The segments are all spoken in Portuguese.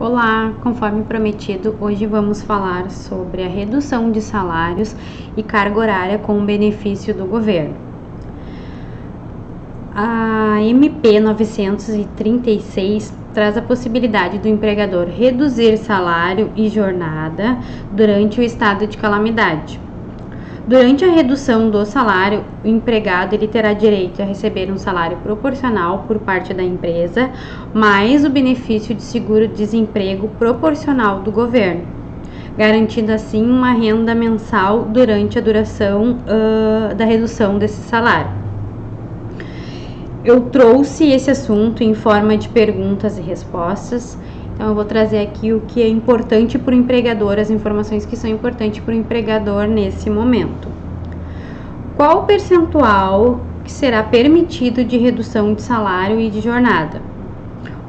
Olá, conforme prometido, hoje vamos falar sobre a redução de salários e carga horária com benefício do governo. A MP 936 traz a possibilidade do empregador reduzir salário e jornada durante o estado de calamidade. Durante a redução do salário, o empregado terá direito a receber um salário proporcional por parte da empresa, mais o benefício de seguro-desemprego proporcional do governo, garantindo assim uma renda mensal durante a duração da redução desse salário. Eu trouxe esse assunto em forma de perguntas e respostas. Então, eu vou trazer aqui o que é importante para o empregador, as informações que são importantes para o empregador nesse momento. Qual o percentual que será permitido de redução de salário e de jornada?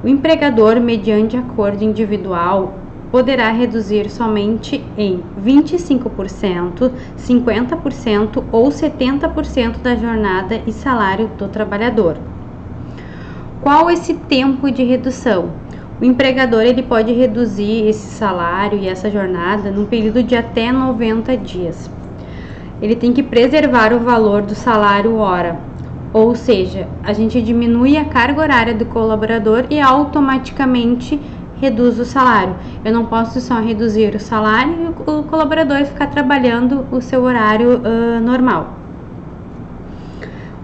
O empregador, mediante acordo individual, poderá reduzir somente em 25%, 50% ou 70% da jornada e salário do trabalhador. Qual esse tempo de redução? O empregador pode reduzir esse salário e essa jornada num período de até 90 dias. Ele tem que preservar o valor do salário hora, ou seja, a gente diminui a carga horária do colaborador e automaticamente reduz o salário. Eu não posso só reduzir o salário e o colaborador ficar trabalhando o seu horário normal.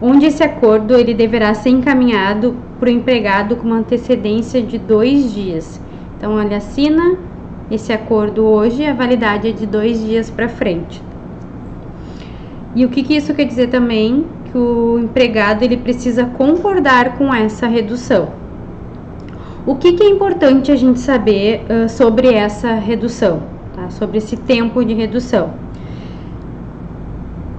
Onde esse acordo deverá ser encaminhado para o empregado com uma antecedência de 2 dias. Então, ele assina esse acordo hoje, a validade é de 2 dias para frente. E o que isso quer dizer também? Que o empregado precisa concordar com essa redução. O que é importante a gente saber sobre essa redução, tá? Sobre esse tempo de redução?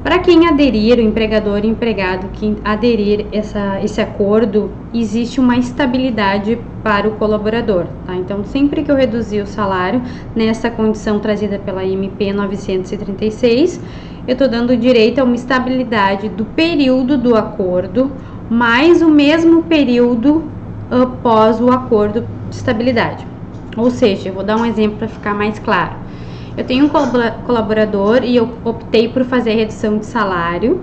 Para quem aderir, o empregador e o empregado que aderir esse acordo, existe uma estabilidade para o colaborador, tá? Então, sempre que eu reduzir o salário, nessa condição trazida pela MP 936, eu estou dando direito a uma estabilidade do período do acordo, mais o mesmo período após o acordo de estabilidade. Ou seja, eu vou dar um exemplo para ficar mais claro. Eu tenho um colaborador e eu optei por fazer a redução de salário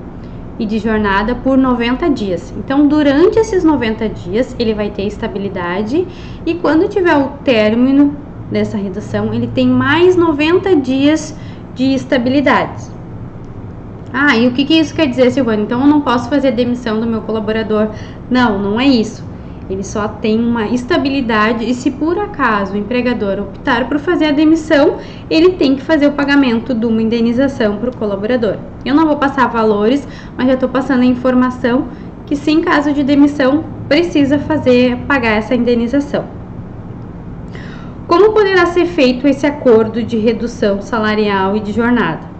e de jornada por 90 dias. Então, durante esses 90 dias, ele vai ter estabilidade e quando tiver o término dessa redução, ele tem mais 90 dias de estabilidade. E o que isso quer dizer, Silvana? Então, eu não posso fazer demissão do meu colaborador? Não, não é isso. Ele só tem uma estabilidade e se por acaso o empregador optar por fazer a demissão, ele tem que fazer o pagamento de uma indenização para o colaborador. Eu não vou passar valores, mas já estou passando a informação que se em caso de demissão, precisa pagar essa indenização. Como poderá ser feito esse acordo de redução salarial e de jornada?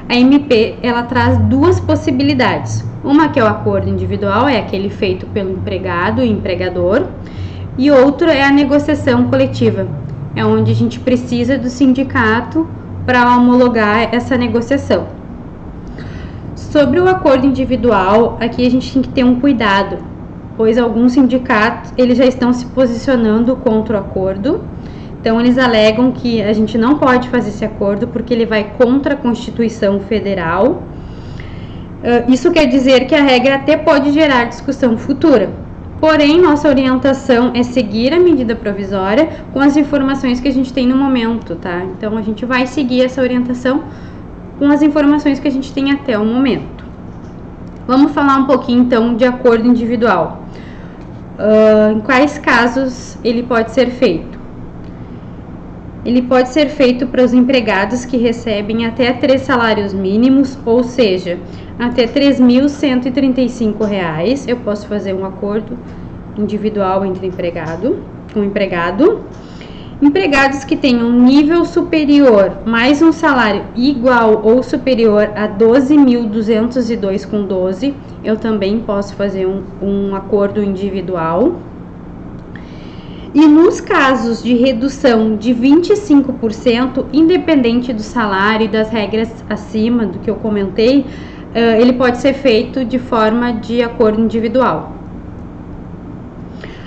A MP, traz 2 possibilidades. Uma que é o acordo individual, é aquele feito pelo empregado e empregador, e outro é a negociação coletiva, é onde a gente precisa do sindicato para homologar essa negociação. Sobre o acordo individual, aqui a gente tem que ter um cuidado, pois alguns sindicatos já estão se posicionando contra o acordo. Então, eles alegam que a gente não pode fazer esse acordo porque ele vai contra a Constituição Federal. Isso quer dizer que a regra até pode gerar discussão futura. Porém, nossa orientação é seguir a medida provisória com as informações que a gente tem no momento, tá? Então, a gente vai seguir essa orientação com as informações que a gente tem até o momento. Vamos falar um pouquinho, então, de acordo individual. Em quais casos ele pode ser feito? Ele pode ser feito para os empregados que recebem até 3 salários mínimos, ou seja, até R$ 3.135. Eu posso fazer um acordo individual entre empregado. Empregados que tenham nível superior mais um salário igual ou superior a 12.202,12, eu também posso fazer um acordo individual. E nos casos de redução de 25%, independente do salário e das regras acima do que eu comentei, ele pode ser feito de forma de acordo individual.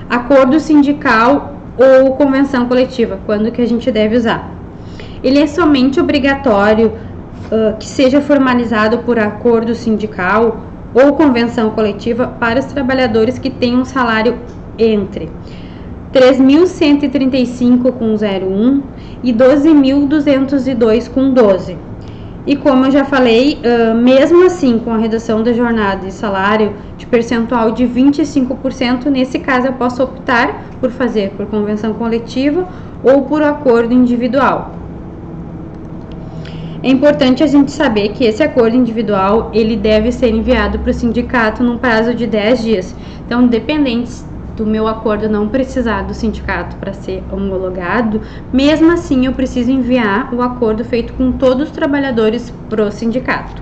Acordo sindical ou convenção coletiva, quando que a gente deve usar. Ele é somente obrigatório que seja formalizado por acordo sindical ou convenção coletiva para os trabalhadores que têm um salário entre 3.135,01 e 12.202,12. E como eu já falei, mesmo assim, com a redução da jornada e salário de percentual de 25%, nesse caso eu posso optar por fazer por convenção coletiva ou por acordo individual. É importante a gente saber que esse acordo individual, ele deve ser enviado para o sindicato num prazo de 10 dias. Então, independente do meu acordo não precisar do sindicato para ser homologado, mesmo assim eu preciso enviar o acordo feito com todos os trabalhadores para o sindicato.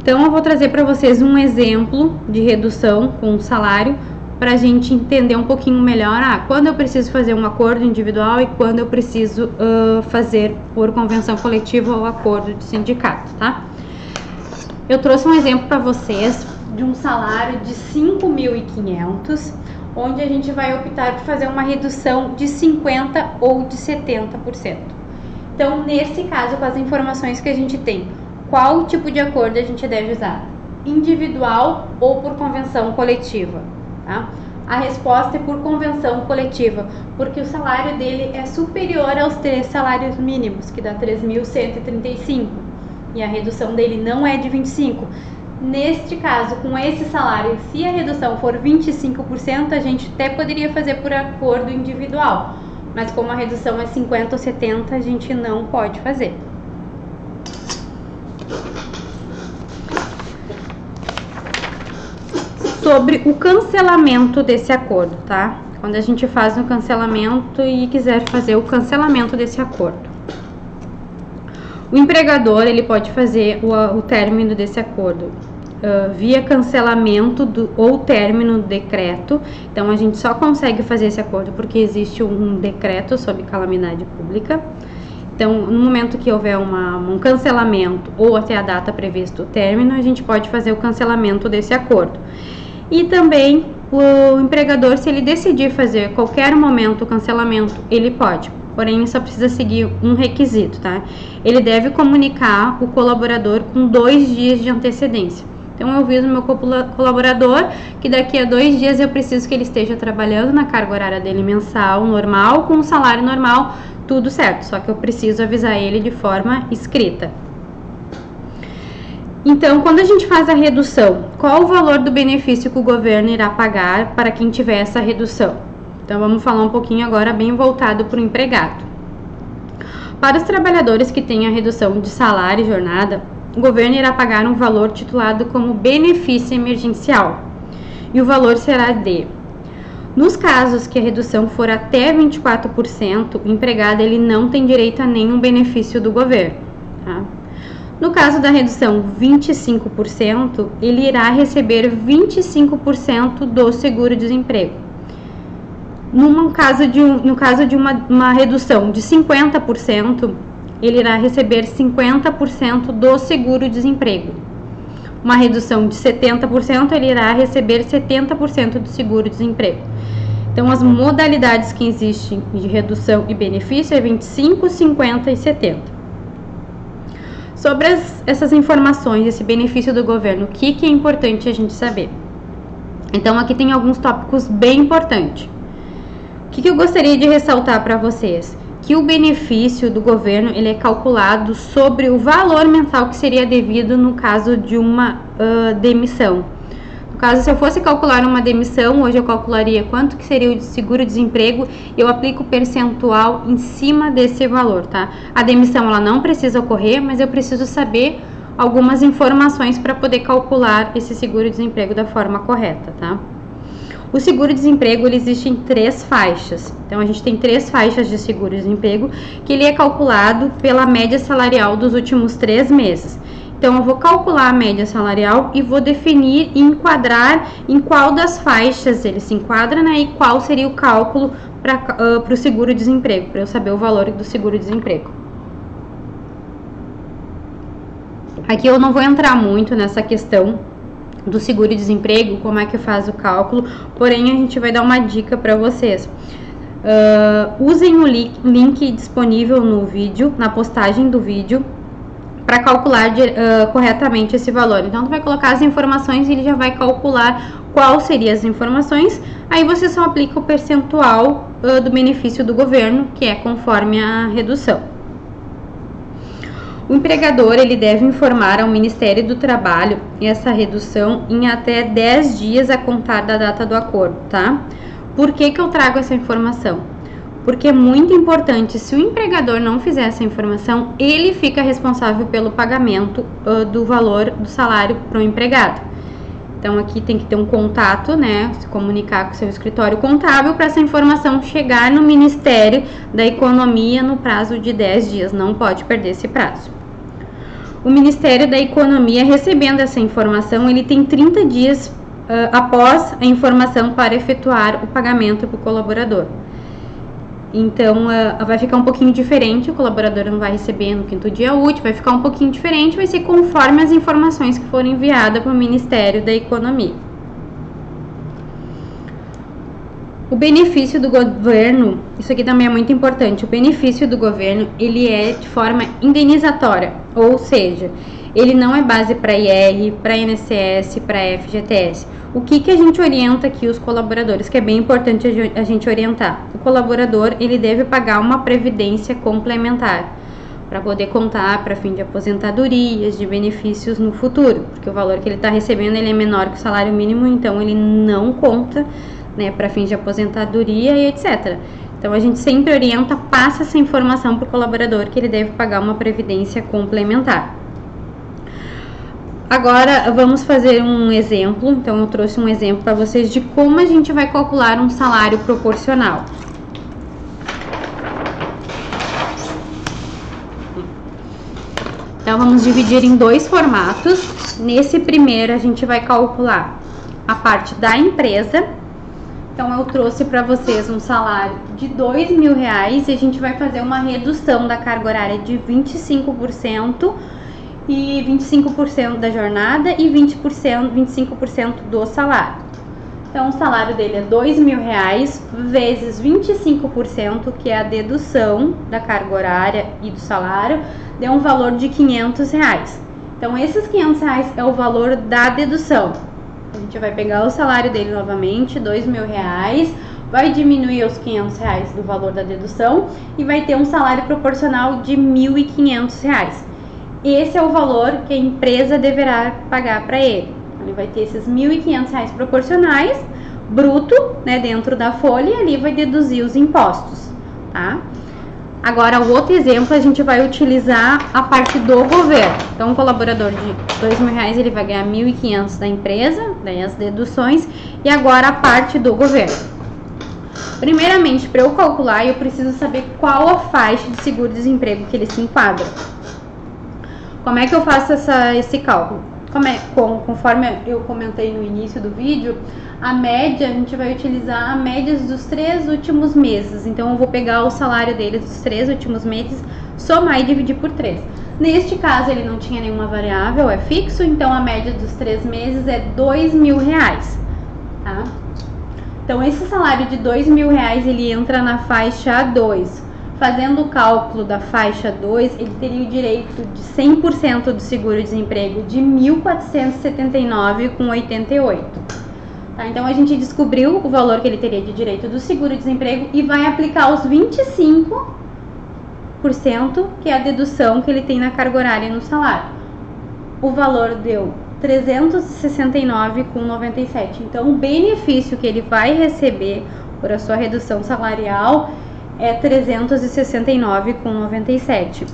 Então eu vou trazer para vocês um exemplo de redução com salário para a gente entender um pouquinho melhor quando eu preciso fazer um acordo individual e quando eu preciso fazer por convenção coletiva ou acordo de sindicato, tá? Eu trouxe um exemplo para vocês de um salário de 5.500, onde a gente vai optar por fazer uma redução de 50% ou de 70%. Então, nesse caso, com as informações que a gente tem, qual tipo de acordo a gente deve usar? Individual ou por convenção coletiva? Tá? A resposta é por convenção coletiva, porque o salário dele é superior aos 3 salários mínimos, que dá 3.135, e a redução dele não é de 25%. Neste caso, com esse salário, se a redução for 25%, a gente até poderia fazer por acordo individual, mas como a redução é 50% ou 70%, a gente não pode fazer. Sobre o cancelamento desse acordo, tá? Quando a gente faz um cancelamento e quiser fazer o cancelamento desse acordo. O empregador, ele pode fazer o término desse acordo via cancelamento ou término do decreto. Então, a gente só consegue fazer esse acordo porque existe um decreto sobre calamidade pública. Então, no momento que houver um cancelamento ou até a data prevista o término, a gente pode fazer o cancelamento desse acordo. E também, o empregador, se ele decidir fazer a qualquer momento o cancelamento, ele pode. Porém, só precisa seguir um requisito, tá? Ele deve comunicar o colaborador com 2 dias de antecedência. Então, eu aviso meu colaborador que daqui a 2 dias eu preciso que ele esteja trabalhando na carga horária dele mensal, normal, com o salário normal, tudo certo. Só que eu preciso avisar ele de forma escrita. Então, quando a gente faz a redução, qual o valor do benefício que o governo irá pagar para quem tiver essa redução? Então, vamos falar um pouquinho agora bem voltado para o empregado. Para os trabalhadores que têm a redução de salário e jornada, o governo irá pagar um valor titulado como benefício emergencial. E o valor será de... Nos casos que a redução for até 24%, o empregado ele não tem direito a nenhum benefício do governo. Tá? No caso da redução 25%, ele irá receber 25% do seguro-desemprego. No caso de uma redução de 50%, ele irá receber 50% do seguro-desemprego. Uma redução de 70%, ele irá receber 70% do seguro-desemprego. Então, as modalidades que existem de redução e benefício é 25, 50 e 70. Sobre essas informações, esse benefício do governo, o que é importante a gente saber? Então, aqui tem alguns tópicos bem importantes. O que eu gostaria de ressaltar para vocês? Que o benefício do governo ele é calculado sobre o valor mensal que seria devido no caso de uma demissão. No caso, se eu fosse calcular uma demissão, hoje eu calcularia quanto que seria o seguro-desemprego e eu aplico percentual em cima desse valor, tá? A demissão ela não precisa ocorrer, mas eu preciso saber algumas informações para poder calcular esse seguro-desemprego da forma correta, tá? O seguro-desemprego ele existe em 3 faixas. Então, a gente tem 3 faixas de seguro-desemprego que ele é calculado pela média salarial dos últimos 3 meses. Então, eu vou calcular a média salarial e vou definir e enquadrar em qual das faixas ele se enquadra, né? E qual seria o cálculo para o seguro-desemprego, para eu saber o valor do seguro-desemprego. Aqui eu não vou entrar muito nessa questão do seguro-desemprego, como é que faz o cálculo, porém a gente vai dar uma dica para vocês. Usem o link disponível no vídeo, na postagem do vídeo, para calcular corretamente esse valor. Então, tu vai colocar as informações e ele já vai calcular qual seriam as informações. Aí você só aplica o percentual do benefício do governo, que é conforme a redução. O empregador ele deve informar ao Ministério do Trabalho essa redução em até 10 dias a contar da data do acordo, tá? Por que eu trago essa informação? Porque é muito importante, se o empregador não fizer essa informação, ele fica responsável pelo pagamento do valor do salário para o empregado. Então, aqui tem que ter um contato, né? Se comunicar com o seu escritório contábil para essa informação chegar no Ministério da Economia no prazo de 10 dias. Não pode perder esse prazo. O Ministério da Economia, recebendo essa informação, ele tem 30 dias após a informação para efetuar o pagamento para o colaborador. Então, vai ficar um pouquinho diferente, o colaborador não vai receber no 5º dia útil, vai ficar um pouquinho diferente, vai ser conforme as informações que foram enviadas para o Ministério da Economia. O benefício do governo, isso aqui também é muito importante, o benefício do governo, ele é de forma indenizatória, ou seja, ele não é base para IR, para INSS, para FGTS. O que a gente orienta aqui os colaboradores, que é bem importante a gente orientar? O colaborador, ele deve pagar uma previdência complementar para poder contar para fim de aposentadorias, de benefícios no futuro, porque o valor que ele está recebendo ele é menor que o salário mínimo, então ele não conta, né, para fins de aposentadoria e etc. Então a gente sempre orienta, passa essa informação para o colaborador que ele deve pagar uma previdência complementar. Agora vamos fazer um exemplo. Então eu trouxe um exemplo para vocês de como a gente vai calcular um salário proporcional. Então vamos dividir em 2 formatos. Nesse primeiro a gente vai calcular a parte da empresa. Então eu trouxe para vocês um salário de R$2.000 e a gente vai fazer uma redução da carga horária de 25%. E 25% da jornada e 25% do salário. Então, o salário dele é R$2.000 vezes 25%, que é a dedução da carga horária e do salário, deu um valor de R$500. Então, esses R$500 é o valor da dedução. A gente vai pegar o salário dele novamente, R$2.000, vai diminuir os R$500 do valor da dedução e vai ter um salário proporcional de R$1.500. Esse é o valor que a empresa deverá pagar para ele. Ele vai ter esses R$1.500 proporcionais, bruto, né, dentro da folha, e ali vai deduzir os impostos, tá? Agora, o outro exemplo, a gente vai utilizar a parte do governo. Então, um colaborador de R$2.000, ele vai ganhar R$1.500 da empresa, daí as deduções, e agora a parte do governo. Primeiramente, para eu calcular, eu preciso saber qual a faixa de seguro-desemprego que ele se enquadra. Como é que eu faço esse cálculo? Conforme eu comentei no início do vídeo, a média, a gente vai utilizar a média dos 3 últimos meses. Então, eu vou pegar o salário dele dos 3 últimos meses, somar e dividir por 3. Neste caso, ele não tinha nenhuma variável, é fixo, então a média dos 3 meses é R$2.000, tá? Então, esse salário de R$2.000, ele entra na faixa 2. Fazendo o cálculo da faixa 2, ele teria o direito de 100% do seguro-desemprego de R$ 1.479,88. Tá? Então, a gente descobriu o valor que ele teria de direito do seguro-desemprego e vai aplicar os 25%, que é a dedução que ele tem na carga horária e no salário. O valor deu R$ 369,97. Então, o benefício que ele vai receber por a sua redução salarial é R$ 369,97.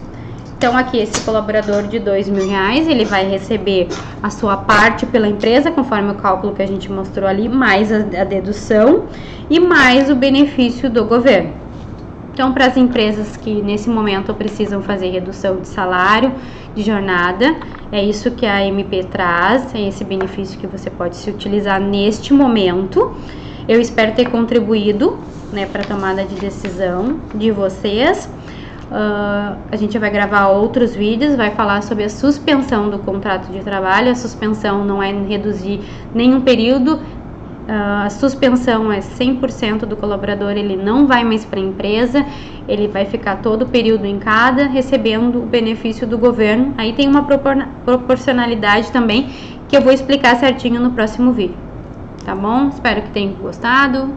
Então, aqui, esse colaborador de R$2.000, ele vai receber a sua parte pela empresa, conforme o cálculo que a gente mostrou ali, mais a dedução e mais o benefício do governo. Então, para as empresas que nesse momento precisam fazer redução de salário, de jornada, é isso que a MP traz, é esse benefício que você pode se utilizar neste momento. Eu espero ter contribuído, né, para a tomada de decisão de vocês. A gente vai gravar outros vídeos, vai falar sobre a suspensão do contrato de trabalho. A suspensão não é reduzir nenhum período, A suspensão é 100% do colaborador, ele não vai mais para a empresa, ele vai ficar todo o período em cada, recebendo o benefício do governo. Aí tem uma proporcionalidade também, que eu vou explicar certinho no próximo vídeo, tá bom? Espero que tenham gostado.